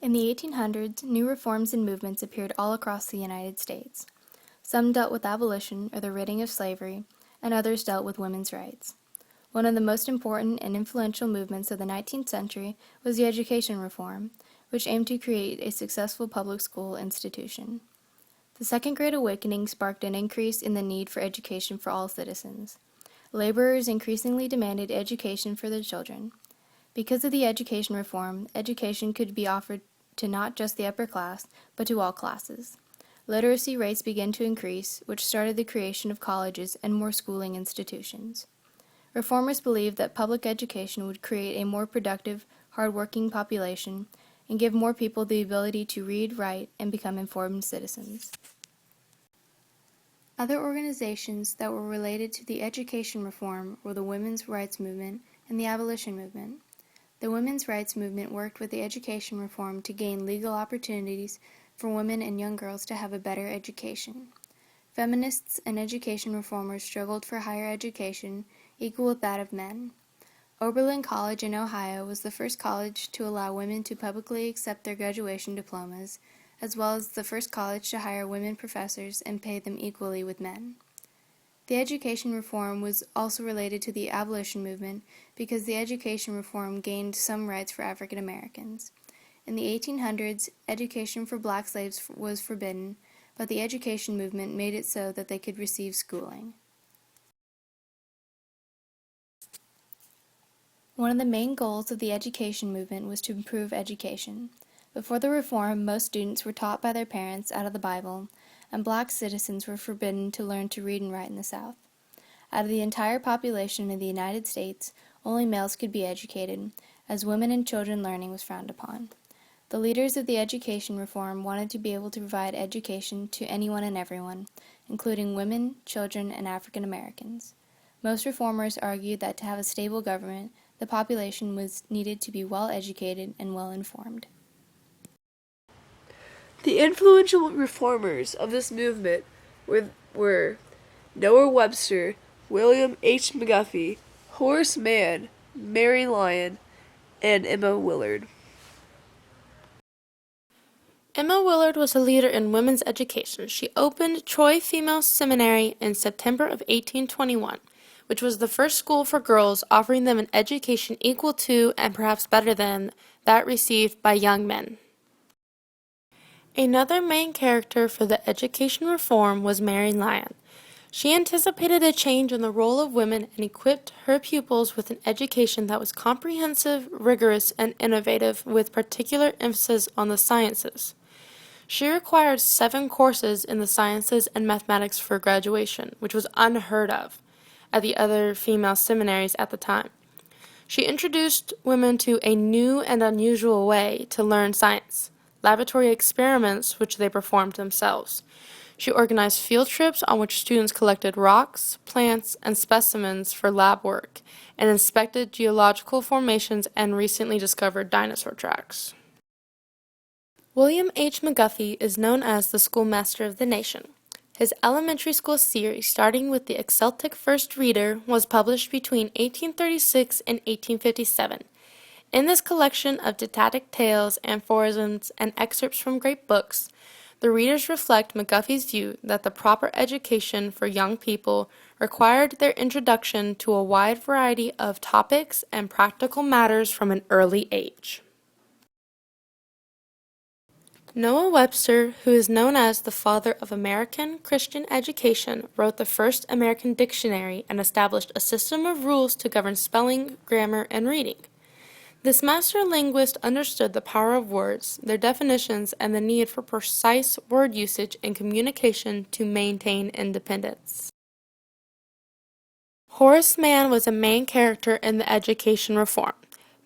In the 1800s, new reforms and movements appeared all across the United States. Some dealt with abolition or the ridding of slavery, and others dealt with women's rights. One of the most important and influential movements of the 19th century was the education reform, which aimed to create a successful public school institution. The Second Great Awakening sparked an increase in the need for education for all citizens. Laborers increasingly demanded education for their children. Because of the education reform, education could be offered to not just the upper class, but to all classes. Literacy rates began to increase, which started the creation of colleges and more schooling institutions. Reformers believed that public education would create a more productive, hardworking population and give more people the ability to read, write, and become informed citizens. Other organizations that were related to the education reform were the women's rights movement and the abolition movement. The women's rights movement worked with the education reform to gain legal opportunities for women and young girls to have a better education. Feminists and education reformers struggled for higher education equal with that of men. Oberlin College in Ohio was the first college to allow women to publicly accept their graduation diplomas, as well as the first college to hire women professors and pay them equally with men. The education reform was also related to the abolition movement because the education reform gained some rights for African Americans. In the 1800s, education for black slaves was forbidden, but the education movement made it so that they could receive schooling. One of the main goals of the education movement was to improve education. Before the reform, most students were taught by their parents out of the Bible, and black citizens were forbidden to learn to read and write in the South. Out of the entire population of the United States, only males could be educated, as women and children learning was frowned upon. The leaders of the education reform wanted to be able to provide education to anyone and everyone, including women, children, and African Americans. Most reformers argued that to have a stable government, the population was needed to be well educated and well informed. The influential reformers of this movement were Noah Webster, William H. McGuffey, Horace Mann, Mary Lyon, and Emma Willard. Emma Willard was a leader in women's education. She opened Troy Female Seminary in September of 1821, which was the first school for girls, offering them an education equal to and perhaps better than that received by young men. Another main character for the education reform was Mary Lyon. She anticipated a change in the role of women and equipped her pupils with an education that was comprehensive, rigorous, and innovative, with particular emphasis on the sciences. She required 7 courses in the sciences and mathematics for graduation, which was unheard of at the other female seminaries at the time. She introduced women to a new and unusual way to learn science, laboratory experiments which they performed themselves. She organized field trips on which students collected rocks, plants, and specimens for lab work, and inspected geological formations and recently discovered dinosaur tracks. William H. McGuffey is known as the schoolmaster of the nation. His elementary school series, starting with the Celtic First Reader, was published between 1836 and 1857. In this collection of didactic tales, aphorisms, and excerpts from great books, the readers reflect McGuffey's view that the proper education for young people required their introduction to a wide variety of topics and practical matters from an early age. Noah Webster, who is known as the father of American Christian education, wrote the first American dictionary and established a system of rules to govern spelling, grammar, and reading. This master linguist understood the power of words, their definitions, and the need for precise word usage in communication to maintain independence. Horace Mann was a main character in the education reform.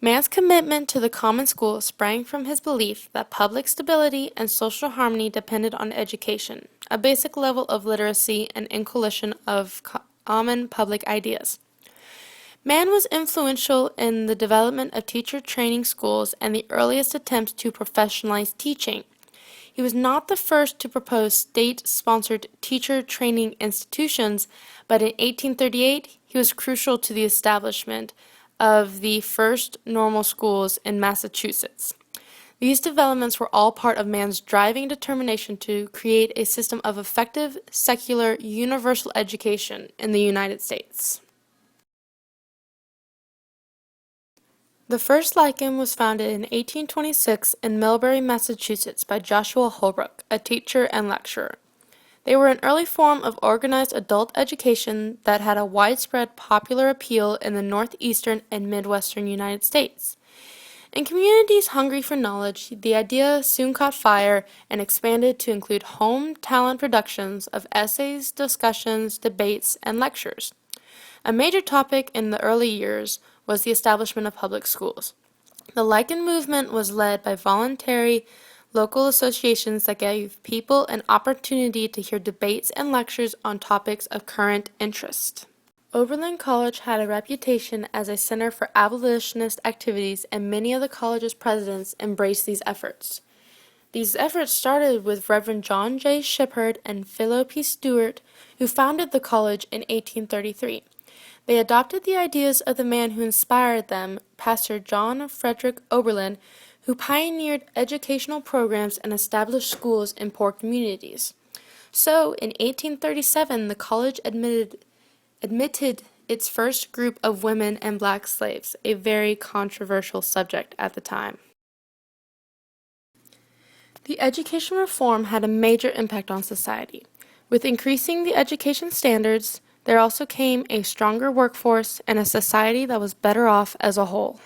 Mann's commitment to the common school sprang from his belief that public stability and social harmony depended on education, a basic level of literacy and inculcation of common public ideas. Mann was influential in the development of teacher training schools and the earliest attempts to professionalize teaching. He was not the first to propose state-sponsored teacher training institutions, but in 1838 he was crucial to the establishment of the first normal schools in Massachusetts. These developments were all part of man's driving determination to create a system of effective, secular, universal education in the United States. The first Lycan was founded in 1826 in Millbury, Massachusetts by Joshua Holbrook, a teacher and lecturer. They were an early form of organized adult education that had a widespread popular appeal in the northeastern and midwestern United States. In communities hungry for knowledge, the idea soon caught fire and expanded to include home talent productions of essays, discussions, debates, and lectures. A major topic in the early years was the establishment of public schools. The Lycan movement was led by voluntary local associations that gave people an opportunity to hear debates and lectures on topics of current interest. Oberlin College had a reputation as a center for abolitionist activities, and many of the college's presidents embraced these efforts. These efforts started with Reverend John J. Shippard and Philo P. Stewart, who founded the college in 1833. They adopted the ideas of the man who inspired them, Pastor John Frederick Oberlin, who pioneered educational programs and established schools in poor communities. So, in 1837, the college admitted its first group of women and black slaves, a very controversial subject at the time. The education reform had a major impact on society. With increasing the education standards, there also came a stronger workforce and a society that was better off as a whole.